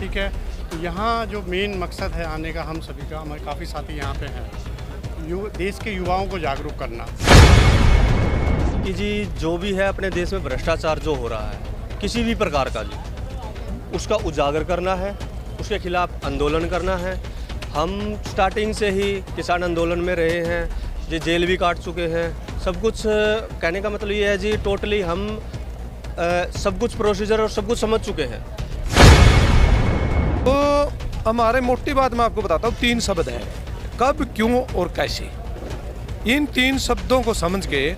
ठीक है। तो यहाँ जो मेन मकसद है आने का हम सभी का, हमारे काफ़ी साथी यहाँ पे हैं, देश के युवाओं को जागरूक करना कि जी जो भी है अपने देश में भ्रष्टाचार जो हो रहा है किसी भी प्रकार का जी, उसका उजागर करना है, उसके खिलाफ आंदोलन करना है। हम स्टार्टिंग से ही किसान आंदोलन में रहे हैं जी, जेल भी काट चुके हैं, सब कुछ। कहने का मतलब ये है जी, टोटली हम सब कुछ प्रोसीजर और सब कुछ समझ चुके हैं। तो हमारे मोटी बात मैं आपको बताता हूँ, 3 शब्द है, कब, क्यों और कैसे। इन 3 शब्दों को समझ के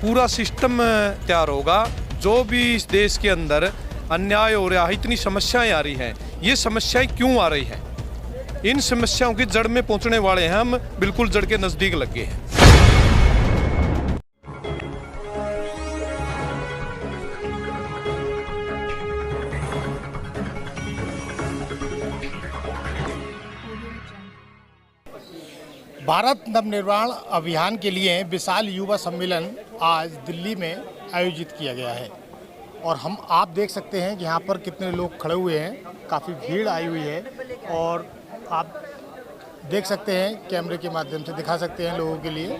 पूरा सिस्टम तैयार होगा। जो भी इस देश के अंदर अन्याय हो रहा है, इतनी समस्याएं आ रही हैं, ये समस्याएं क्यों आ रही हैं, इन समस्याओं की जड़ में पहुंचने वाले हैं हम, बिल्कुल जड़ के नजदीक लगे हैं। भारत नवनिर्माण अभियान के लिए विशाल युवा सम्मेलन आज दिल्ली में आयोजित किया गया है और आप देख सकते हैं कि यहाँ पर कितने लोग खड़े हुए हैं, काफ़ी भीड़ आई हुई है और आप देख सकते हैं, कैमरे के माध्यम से दिखा सकते हैं लोगों के लिए,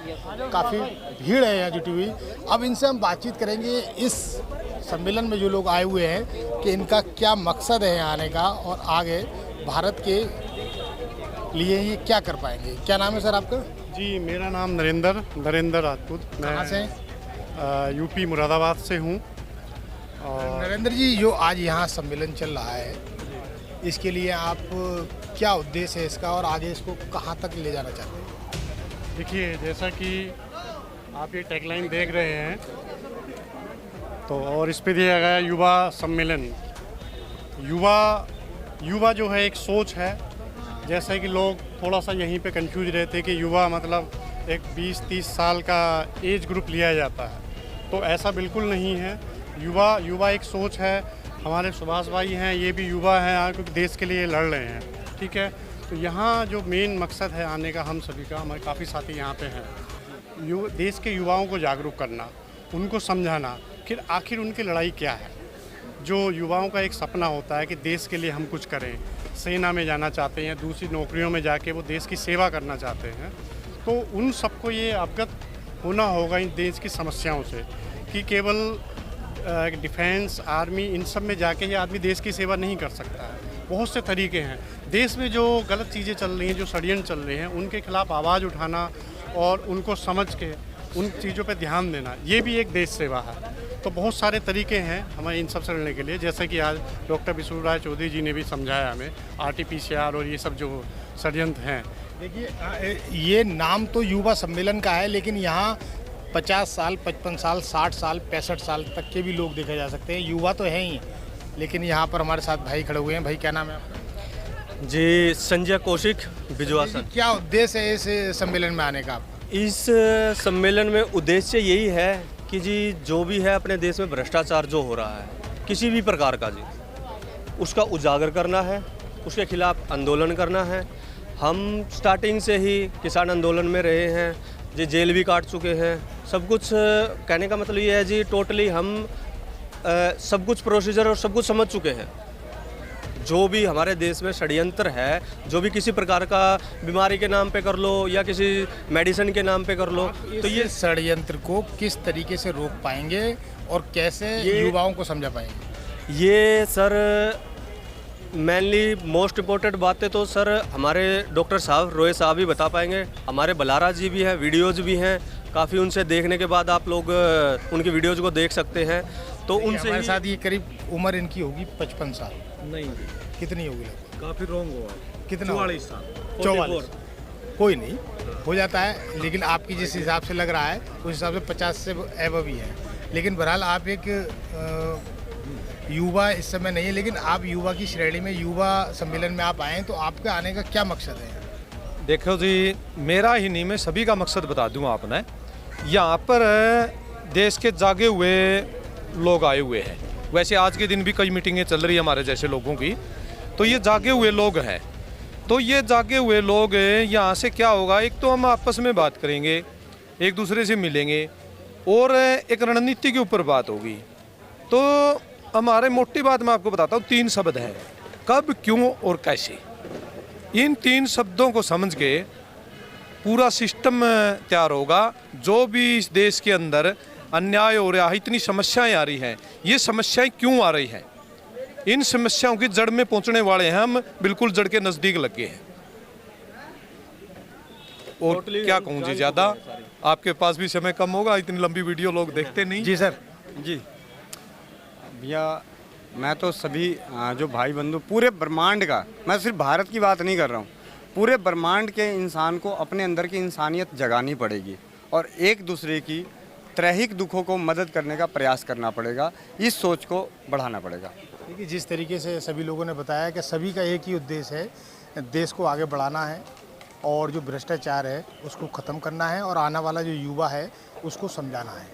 काफ़ी भीड़ है यहाँ जुटी हुई। अब इनसे हम बातचीत करेंगे इस सम्मेलन में जो लोग आए हुए हैं कि इनका क्या मकसद है यहाँ आने का और आगे भारत के लिए ये क्या कर पाएंगे। क्या नाम है सर आपका? जी, मेरा नाम नरेंद्र राजपूत। कहाँ से? यूपी मुरादाबाद से हूँ। और नरेंद्र जी, जो आज यहाँ सम्मेलन चल रहा है, इसके लिए आप क्या उद्देश्य है इसका और आगे इसको कहाँ तक ले जाना चाहते हैं? देखिए, जैसा कि आप ये टैगलाइन देख रहे हैं तो, और इस पे दिया गया युवा सम्मेलन। युवा जो है एक सोच है। जैसा कि लोग थोड़ा सा यहीं पे कंफ्यूज रहते कि युवा मतलब एक 20-30 साल का एज ग्रुप लिया जाता है, तो ऐसा बिल्कुल नहीं है। युवा एक सोच है। हमारे सुभाष भाई हैं, ये भी युवा हैं, क्योंकि देश के लिए लड़ रहे हैं, ठीक है। तो यहाँ जो मेन मकसद है आने का हम सभी का, हमारे काफ़ी साथी यहाँ पे हैं, देश के युवाओं को जागरूक करना, उनको समझाना कि आखिर उनकी लड़ाई क्या है। जो युवाओं का एक सपना होता है कि देश के लिए हम कुछ करें, सेना में जाना चाहते हैं, दूसरी नौकरियों में जाके वो देश की सेवा करना चाहते हैं, तो उन सबको ये अवगत होना होगा इन देश की समस्याओं से कि केवल डिफेंस, आर्मी, इन सब में जाके ये आदमी देश की सेवा नहीं कर सकता है। बहुत से तरीके हैं। देश में जो गलत चीज़ें चल रही हैं, जो षड्यंत्र चल रहे हैं, उनके खिलाफ आवाज़ उठाना और उनको समझ के उन चीज़ों पे ध्यान देना, ये भी एक देश सेवा है। तो बहुत सारे तरीके हैं हमें इन सब से लड़ने के लिए, जैसे कि आज डॉक्टर विशुराज चौधरी जी ने भी समझाया हमें, RT-PCR और ये सब जो षड्यंत्र हैं। देखिए, ये नाम तो युवा सम्मेलन का है, लेकिन यहाँ 50 साल, 55 साल, 60 साल, 65 साल तक के भी लोग देखे जा सकते हैं। युवा तो है ही, लेकिन यहाँ पर हमारे साथ भाई खड़े हुए हैं। भाई, क्या नाम है आपका? जी, संजय कौशिक बिजवासन। क्या उद्देश्य है इस सम्मेलन में आने का? इस सम्मेलन में उद्देश्य यही है कि जी जो भी है अपने देश में भ्रष्टाचार जो हो रहा है किसी भी प्रकार का जी, उसका उजागर करना है, उसके खिलाफ आंदोलन करना है। हम स्टार्टिंग से ही किसान आंदोलन में रहे हैं जी, जेल भी काट चुके हैं, सब कुछ। कहने का मतलब ये है जी, टोटली हम सब कुछ प्रोसीजर और सब कुछ समझ चुके हैं। जो भी हमारे देश में षड्यंत्र है, जो भी किसी प्रकार का बीमारी के नाम पे कर लो या किसी मेडिसिन के नाम पे कर लो, तो ये षड्यंत्र को किस तरीके से रोक पाएंगे और कैसे युवाओं को समझा पाएंगे? ये सर मेनली मोस्ट इम्पोर्टेंट बातें तो सर हमारे डॉक्टर साहब, रोए साहब ही बता पाएंगे। हमारे बलारा जी भी हैं, वीडियोज़ भी हैं काफ़ी, उनसे देखने के बाद आप लोग उनकी वीडियोज़ को देख सकते हैं। तो उनसे हमारे साथ ये करीब उम्र इनकी होगी 55 साल। नहीं, कितनी होगी? काफ़ी रॉन्ग हुआ। कितना? 44 साल। 44। कोई नहीं, हो जाता है, लेकिन आपकी जिस हिसाब से लग रहा है उस हिसाब से 50 से एबव ही है। लेकिन बहरहाल आप एक युवा इस समय नहीं है, लेकिन आप युवा की श्रेणी में, युवा सम्मेलन में आप आए, तो आपका आने का क्या मकसद है? देखो जी, मेरा ही नहीं, मैं सभी का मकसद बता दूं आपने। यहाँ पर देश के जागे हुए लोग आए हुए हैं। वैसे आज के दिन भी कई मीटिंगें चल रही है हमारे जैसे लोगों की, तो ये जागे हुए लोग हैं। तो ये जागे हुए लोग यहाँ से क्या होगा, एक तो हम आपस में बात करेंगे, एक दूसरे से मिलेंगे और एक रणनीति के ऊपर बात होगी। तो हमारे मोटी बात मैं आपको बताता हूँ, 3 शब्द है, कब, क्यों और कैसे, इन 3 शब्दों को समझ के पूरा सिस्टम तैयार होगा। जो भी इस देश के अंदर अन्याय हो रहा है, इतनी समस्याएं आ रही हैं, ये समस्याएं क्यों आ रही हैं, इन समस्याओं की जड़ में पहुंचने वाले हैं हम, बिल्कुल जड़ के नज़दीक लगे हैं। और क्या कहूँ जी, ज़्यादा आपके पास भी समय कम होगा, इतनी लंबी वीडियो लोग देखते नहीं। जी सर। जी भैया, मैं तो सभी जो भाई बंधु पूरे ब्रह्मांड का, मैं सिर्फ भारत की बात नहीं कर रहा हूँ, पूरे ब्रह्मांड के इंसान को अपने अंदर की इंसानियत जगानी पड़ेगी और एक दूसरे की त्रैहिक दुखों को मदद करने का प्रयास करना पड़ेगा, इस सोच को बढ़ाना पड़ेगा। देखिए, जिस तरीके से सभी लोगों ने बताया कि सभी का एक ही उद्देश्य है, देश को आगे बढ़ाना है और जो भ्रष्टाचार है उसको ख़त्म करना है और आने वाला जो युवा है उसको समझाना है।